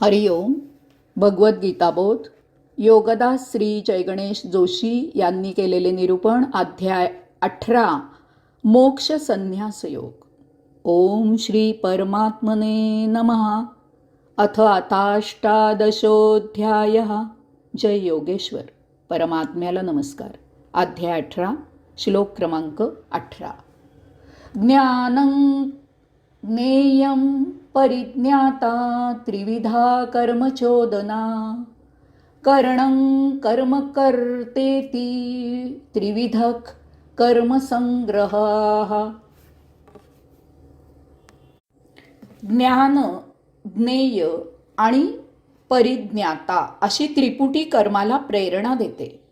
हरिओम. भगवद्गीताबोध योगदास श्री जयगणेश जोशी यांनी केलेले निरूपण. अध्याय 18 मोक्ष संन्यास योग. ओम श्री परमात्मने नमः. अथ अथाष्टादशोऽध्यायः. जय योगेश्वर. परमात्म्याला नमस्कार. अध्याय 18 श्लोक क्रमांक 18. ज्ञानं ज्ञेयं परिज्ञाता त्रिविधा कर्मचोदना करणं कर्म कर्तेति त्रिविधः कर्मसंग्रहाः. ज्ञान, ज्ञेय आणि परिज्ञाता अशी त्रिपुटी कर्माला प्रेरणा देते.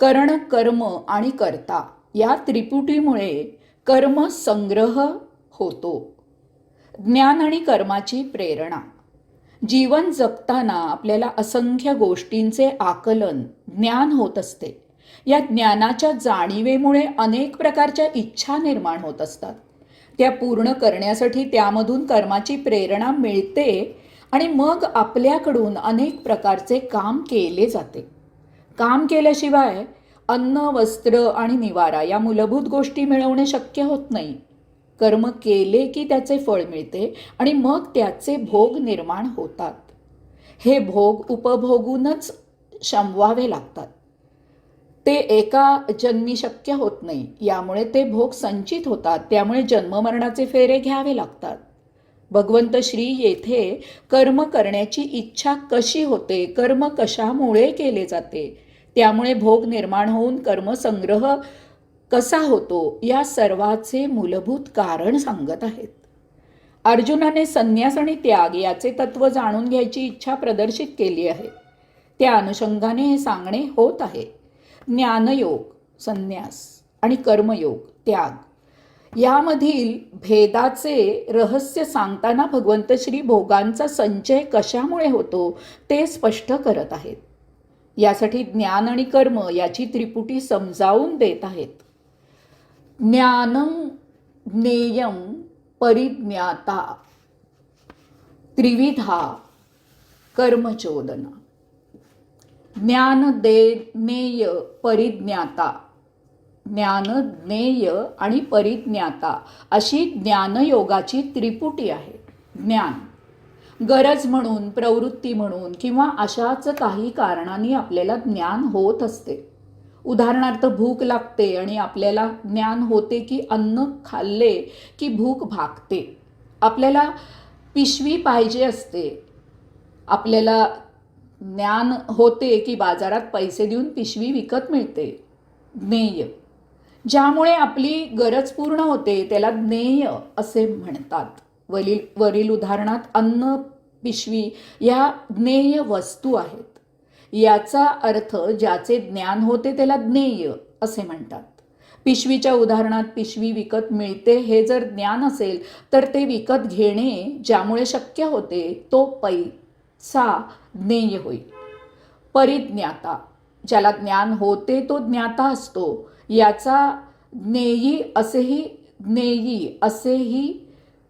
करण, कर्म आणि कर्ता या त्रिपुटीमुळे कर्म संग्रह होतो. ज्ञान आणि कर्माची प्रेरणा. जीवन जगताना आपल्याला असंख्य गोष्टींचे आकलन, ज्ञान होत असते. या ज्ञानाच्या जाणीवेमुळे अनेक प्रकारच्या इच्छा निर्माण होत असतात. त्या पूर्ण करण्यासाठी त्यामधून कर्माची प्रेरणा मिळते आणि मग आपल्याकडून अनेक प्रकारचे काम केले जाते. काम केल्याशिवाय अन्न, वस्त्र आणि निवारा या मूलभूत गोष्टी मिळवणे शक्य होत नाही. कर्म केले की त्याचे फळ मिळते आणि मग त्याचे भोग निर्माण होतात. हे भोग उपभोगूनच शमवावे लागतात. ते एका जन्मी शक्य होत नाही. यामुळे ते भोग संचित होतात. त्यामुळे जन्ममरणाचे फेरे घ्यावे लागतात. भगवंत श्री येथे कर्म करण्याची इच्छा कशी होते, कर्म कशामुळे केले जाते, त्यामुळे भोग निर्माण होऊन कर्मसंग्रह कसा होतो या सर्वाचे मूलभूत कारण सांगत आहेत. अर्जुनाने संन्यास आणि त्याग याचे तत्व जाणून घ्यायची इच्छा प्रदर्शित केली आहे. त्या अनुषंगाने हे सांगणे होत आहे. ज्ञानयोग संन्यास आणि कर्मयोग त्याग यामधील भेदाचे रहस्य सांगताना भगवंत श्री भोगांचा संचय कशामुळे होतो ते स्पष्ट करत आहेत. यासाठी ज्ञान आणि कर्म याची त्रिपुटी समजावून देत आहेत. ज्ञानं ज्ञेयं परिज्ञाता त्रिविधा कर्मचोदना. ज्ञान, ज्ञेय, परिज्ञाता. ज्ञान, ज्ञेय आणि परिज्ञाता अशी ज्ञानयोगाची त्रिपुटी आहे. ज्ञान गरज म्हणून, प्रवृत्ती म्हणून किंवा अशाच काही कारणांनी आपल्याला ज्ञान होत असते. उदाहरणार्थ भूक लागते आणि आपल्याला ज्ञान होते की अन्न खाल्ले की भूक भागते. आपल्याला पिशवी पाहिजे असते. आपल्याला ज्ञान होते की बाजारात पैसे देऊन पिशवी विकत मिळते. ज्ञेय ज्यामुळे आपली गरज पूर्ण होते त्याला ज्ञेय असे म्हणतात. वरील उदाहरणात अन्न, पिशवी या ज्ञेय वस्तू आहेत. याचा अर्थ ज्याचे ज्ञान होते त्याला ज्ञेय असे म्हणतात. पिशवीच्या उदाहरणात पिशवी विकत मिळते हे जर ज्ञान असेल तर ते विकत घेणे ज्यामुळे शक्य होते तो पैसा ज्ञेय होईल. परिज्ञाता ज्याला ज्ञान होते तो ज्ञाता असतो. याचा ज्ञेयी असेही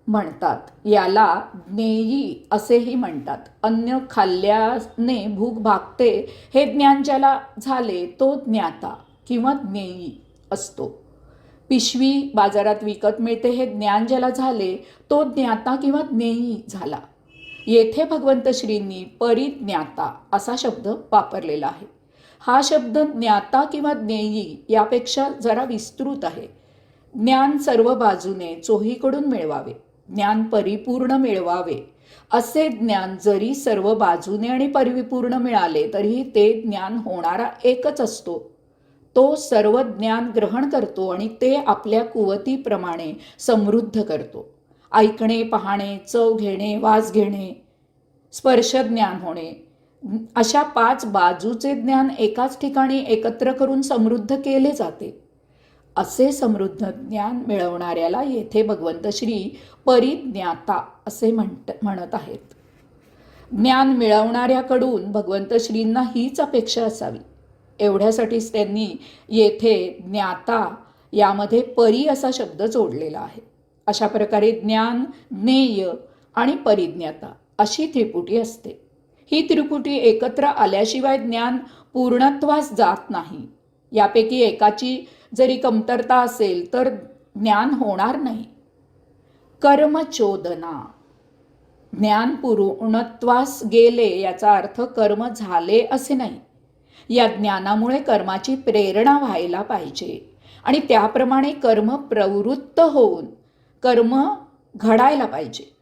म्हणतात. याला ज्ञेयी असेही म्हणतात. अन्न खाल्ल्याने भूक भागते हे ज्ञान ज्याला झाले तो ज्ञाता किंवा ज्ञेयी असतो. पिशवी बाजारात विकत मिळते हे ज्ञान ज्याला झाले तो ज्ञाता किंवा ज्ञेयी झाला. येथे भगवंत श्रींनी परिज्ञाता असा शब्द वापरलेला आहे. हा शब्द ज्ञाता किंवा ज्ञेयी यापेक्षा जरा विस्तृत आहे. ज्ञान सर्व बाजूने चोहीकडून मिळवावे, ज्ञान परिपूर्ण मिळवावे असे ज्ञान जरी सर्व बाजूने आणि परिपूर्ण मिळाले तरीही ते ज्ञान होणारा एकच असतो. तो सर्व ज्ञान ग्रहण करतो आणि ते आपल्या कुवतीप्रमाणे समृद्ध करतो. ऐकणे, पाहणे, चव घेणे, वास घेणे, स्पर्श ज्ञान होणे अशा 5 बाजूचे ज्ञान एकाच ठिकाणी एकत्र करून समृद्ध केले जाते. असे समृद्ध ज्ञान मिळवणाऱ्याला येथे भगवंत श्री परिज्ञाता असे म्हणत आहेत. ज्ञान मिळवणाऱ्याकडून भगवंत श्रींना हीच अपेक्षा असावी. एवढ्यासाठीच त्यांनी येथे ज्ञाता यामध्ये परी असा शब्द जोडलेला आहे. अशा प्रकारे ज्ञान, ज्ञेय आणि परिज्ञाता अशी त्रिपुटी असते. ही त्रिपुटी एकत्र आल्याशिवाय ज्ञान पूर्णत्वास जात नाही. यापैकी एकाची जरी कमतरता असेल तर ज्ञान होणार नाही. कर्मचोदना, ज्ञान पूर्णत्वास गेले याचा अर्थ कर्म झाले असे नाही. या ज्ञानामुळे कर्माची प्रेरणा व्हायला पाहिजे आणि त्याप्रमाणे कर्म प्रवृत्त होऊन कर्म घडायला पाहिजे.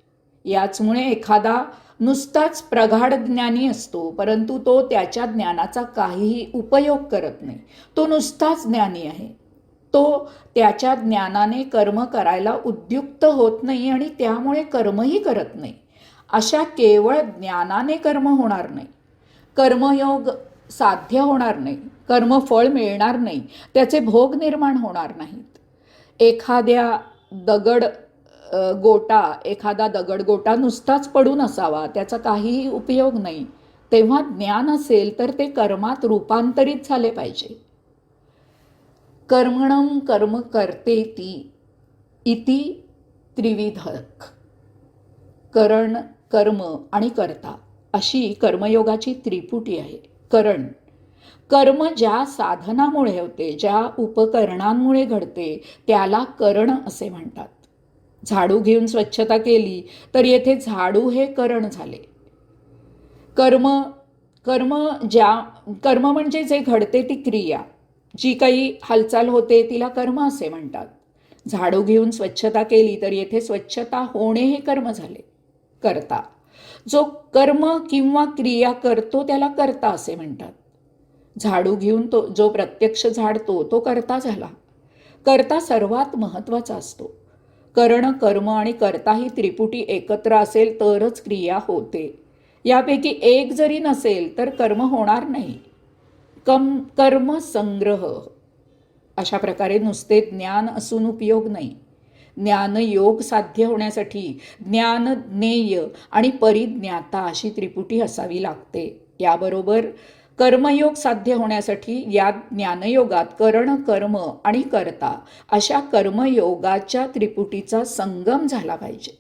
याचमुळे एखादा नुसताच प्रगाढ ज्ञानी असतो, परंतु तो त्याच्या ज्ञानाचा काहीही उपयोग करत नाही. तो नुसताच ज्ञानी आहे. तो त्याच्या ज्ञानाने कर्म करायला उद्युक्त होत नाही आणि त्यामुळे कर्मही करत नाही. अशा केवळ ज्ञानाने कर्म होणार नाही. कर्मयोग साध्य होणार नाही. कर्मफळ मिळणार नाही. त्याचे भोग निर्माण होणार नाहीत. एखादा दगडगोटा नुसताच पडून असावा, त्याचा काहीही उपयोग नाही. तेव्हा ज्ञान असेल तर ते कर्मात रूपांतरित झाले पाहिजे. कर्मणं कर्म कर्तेति इति त्रिविधक. करण, कर्म आणि कर्ता अशी कर्मयोगाची त्रिपुटी आहे. कर्म ज्या साधनामुळे होते, ज्या उपकरणांमुळे घडते त्याला करण असे म्हणतात. झाडू घेऊन स्वच्छता केली तर येथे झाडू हे करण झाले. कर्म म्हणजे जे घडते ती क्रिया, जी काही हालचाल होते तिला कर्म असे म्हणतात. झाडू घेऊन स्वच्छता केली तर येथे स्वच्छता होणे हे कर्म झाले. कर्ता, जो कर्म किंवा क्रिया करतो त्याला कर्ता असे म्हणतात. झाडू घेऊन जो प्रत्यक्ष झाडतो तो कर्ता झाला. कर्ता सर्वात महत्त्वाचा असतो. करण, कर्म आणि कर्ता ही त्रिपुटी एकत्र असेल तरच क्रिया होते. यापैकी एक जरी नसेल तर कर्म होणार नाही. कर्म संग्रह. अशा प्रकारे नुसते ज्ञान असून उपयोग नाही. ज्ञानयोग साध्य होण्यासाठी ज्ञान, ज्ञेय आणि परिज्ञाता अशी त्रिपुटी असावी लागते. याबरोबर कर्मयोग साध्य होण्यासाठी या ज्ञानयोगात करण, कर्म आणि कर्ता अशा कर्मयोगाच्या त्रिपुटीचा संगम झाला पाहिजे.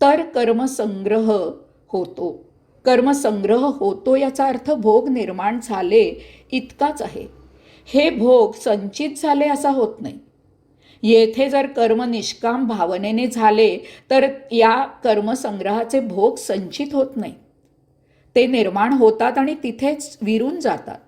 तर कर्मसंग्रह होतो. कर्मसंग्रह होतो याचा अर्थ भोग निर्माण झाले इतकाच आहे. हे भोग संचित झाले असा होत नाही. येथे जर कर्म निष्काम भावनेने झाले तर या कर्मसंग्रहाचे भोग संचित होत नाही. ते निर्माण होतात आणि तिथेच विरून जातात.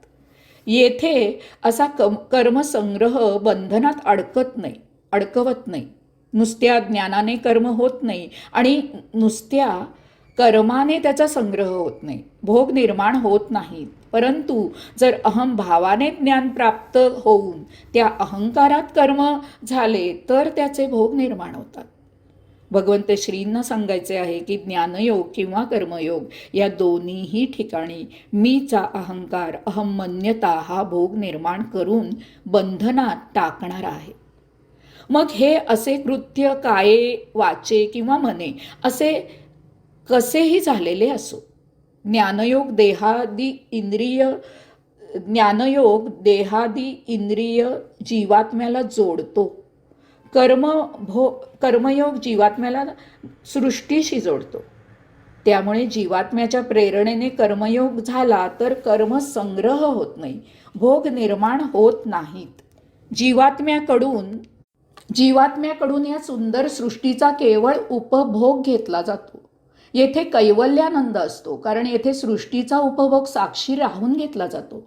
येथे असा कर्मसंग्रह बंधनात अडकवत नाही. नुसत्या ज्ञानाने कर्म होत नाही आणि नुसत्या कर्माने त्याचा संग्रह होत नाही. भोग निर्माण होत नाहीत. परंतु जर अहंभावाने ज्ञान प्राप्त होऊन त्या अहंकारात कर्म झाले तर त्याचे भोग निर्माण होतात. भगवंत श्रींना सांगायचे आहे की ज्ञानयोग किंवा कर्मयोग या दोन्हीही ठिकाणी मीचा अहंकार, अहमन्यता हा भोग निर्माण करून बंधनात टाकणारा आहे. मग हे असे कृत्य काये, वाचे किंवा मने असे कसेही झालेले असो, ज्ञानयोग देहादी इंद्रिय जीवात्म्याला जोडतो. कर्मयोग जीवात्म्याला सृष्टीशी जोडतो. त्यामुळे जीवात्म्याच्या प्रेरणेने कर्मयोग झाला तर कर्म संग्रह होत नाही, भोग निर्माण होत नाहीत. जीवात्म्याकडून या सुंदर सृष्टीचा केवळ उपभोग घेतला जातो. येथे कैवल्यानंद असतो, कारण येथे सृष्टीचा उपभोग साक्षी राहून घेतला जातो.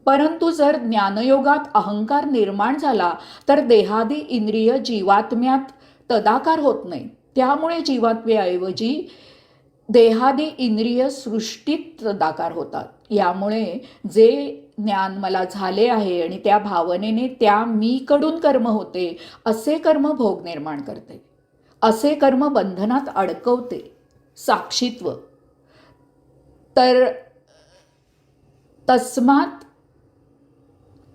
परंतु जर ज्ञानयोगात अहंकार निर्माण झाला तर देहादी इंद्रिय जीवात्म्यात तदाकार होत नाही. त्यामुळे जीवात्म्याऐवजी देहादी इंद्रिय सृष्टीत तदाकार होतात. यामुळे जे ज्ञान मला झाले आहे आणि त्या भावनेने त्या मीकडून कर्म होते असे कर्म भोग निर्माण करते. असे कर्म बंधनात अडकवते. साक्षीत्व. तर तस्मात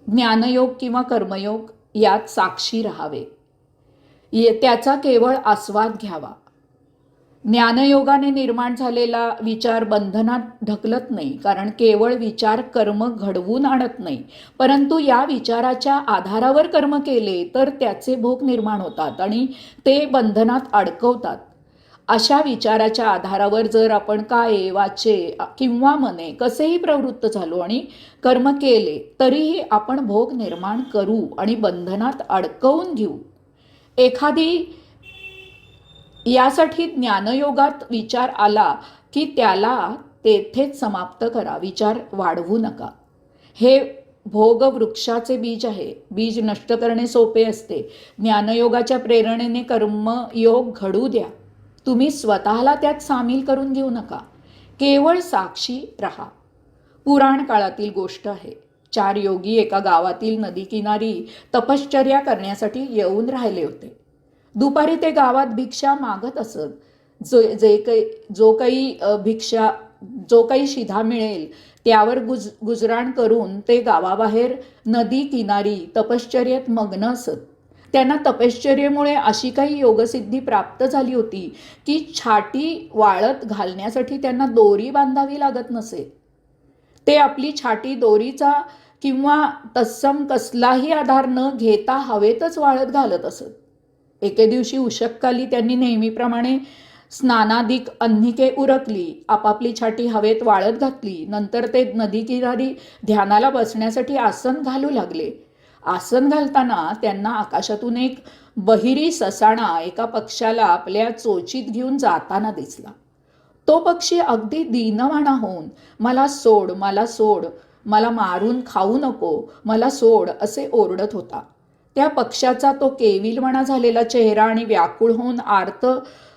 ज्ञानयोग किंवा कर्मयोग यात साक्षी राहावे, त्याचा केवळ आस्वाद घ्यावा. ज्ञानयोगाने निर्माण झालेला विचार बंधनात ढकलत नाही, कारण केवळ विचार कर्म घडवून आणत नाही, परंतु या विचाराच्या आधारावर कर्म केले तर त्याचे भोग निर्माण होतात आणि ते बंधनात अडकवतात. अशा विचाराच्या आधारावर जर आपण काये वाचे किंवा मने कसेही प्रवृत्त झालो आणि कर्म केले तरीही आपण भोग निर्माण करू आणि बंधनात अडकवून घेऊ. एखादी यासाठी ज्ञानयोगात विचार आला की त्याला तेथेच समाप्त करा, विचार वाढवू नका. हे भोग वृक्षाचे बीज आहे. बीज नष्ट करणे सोपे असते. ज्ञानयोगाच्या प्रेरणेने कर्मयोग घडू द्या. तुम्ही स्वतःला त्यात सामील करून घेऊ नका. केवळ साक्षी राहा. पुराण काळातील गोष्ट आहे. 4 योगी एका गावातील नदीकिनारी तपश्चर्या करण्यासाठी येऊन राहिले होते. दुपारी ते गावात भिक्षा मागत असत. जो काही शिधा मिळेल त्यावर गुजराण करून ते गावाबाहेर नदी किनारी तपश्चर्येत मग्न असत. त्यांना तपश्चर्येमुळे अशी काही योगसिद्धी प्राप्त झाली होती की छाटी वाळत घालण्यासाठी त्यांना दोरी बांधावी लागत नसे. ते आपली छाटी दोरीचा किंवा तत्सम कसलाही आधार न घेता हवेतच वाळत घालत असत. एके दिवशी उशककाली त्यांनी नेहमीप्रमाणे स्नानादिक अन्निके उरकली, आपापली छाटी हवेत वाळत घातली. नंतर ते नदीकिनारी ध्यानाला बसण्यासाठी आसन घालू लागले. आसन घालताना त्यांना आकाशातून एक बहिरी ससाणा एका पक्षाला आपल्या चोचीत घेऊन जाताना दिसला. तो पक्षी अगदी दीनवाणा होऊन मला सोड, मला सोड, मला मारून खाऊ नको, मला सोड असे ओरडत होता. त्या पक्षाचा तो केविलवाणा झालेला चेहरा आणि व्याकुळ होऊन आर्त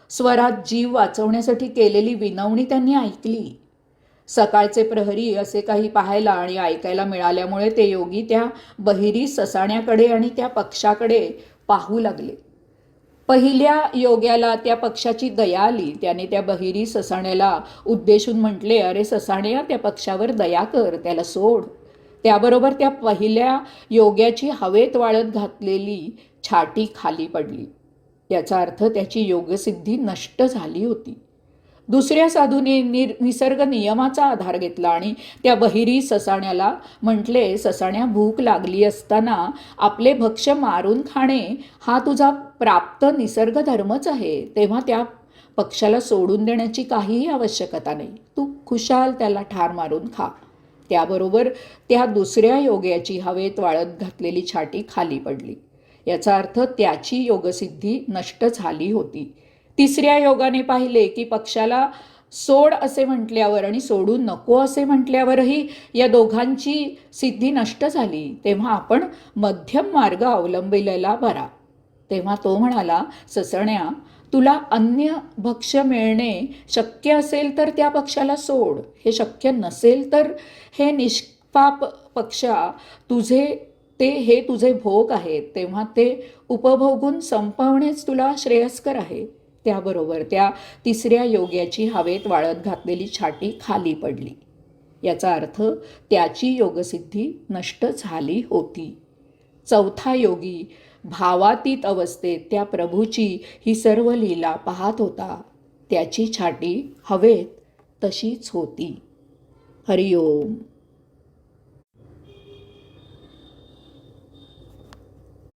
स्वरात जीव वाचवण्यासाठी केलेली विनवणी त्यांनी ऐकली. सकाळचे प्रहरी असे काही पाहायला आणि ऐकायला मिळाल्यामुळे ते योगी त्या बहिरी ससाण्याकडे आणि त्या पक्षाकडे पाहू लागले. पहिल्या योग्याला त्या पक्षाची दया आली. त्याने त्या बहिरी ससाण्याला उद्देशून म्हटले, अरे ससाण्या, त्या पक्षावर दया कर, त्याला सोड. त्याबरोबर त्या पहिल्या योग्याची हवेत वाळत घातलेली छाटी खाली पडली. याचा अर्थ त्याची योगसिद्धी नष्ट झाली होती. दुसऱ्या साधूने निसर्ग नियमाचा आधार घेतला आणि त्या बहिरी ससाण्याला म्हटले, ससाण्या, भूक लागली असताना आपले भक्ष्य मारून खाणे हा तुझा प्राप्त निसर्ग धर्मच आहे. तेव्हा त्या पक्षाला सोडून देण्याची काहीही आवश्यकता नाही. तू खुशाल त्याला ठार मारून खा. त्याबरोबर त्या दुसऱ्या योग्याची हवेत वाळत घातलेली छाटी खाली पडली. याचा अर्थ त्याची योगसिद्धी नष्ट झाली होती. तिसऱ्या योगाने पाहिले की पक्षाला सोड असे म्हटल्यावर आणि सोडू नको असे म्हटल्यावरही या दोघांची सिद्धी नष्ट झाली. तेव्हा आपण मध्यम मार्ग अवलंबिलेला बरा. तेव्हा तो म्हणाला, ससण्या, तुला अन्य भक्ष्य मिळणे शक्य असेल तर त्या पक्षाला सोड. हे शक्य नसेल तर हे निष्पाप पक्षा हे तुझे भोग आहेत. तेव्हा ते उपभोगून संपवणेच तुला श्रेयस्कर आहे. त्याबरोबर त्या तिसऱ्या योग्याची हवेत वाळत घातलेली छाटी खाली पडली. याचा अर्थ त्याची योगसिद्धी नष्ट झाली होती. चौथा योगी भावातीत अवस्थेत त्या प्रभूची ही सर्व लीला पाहत होता. त्याची छाटी हवेत तशीच होती. हरिओम.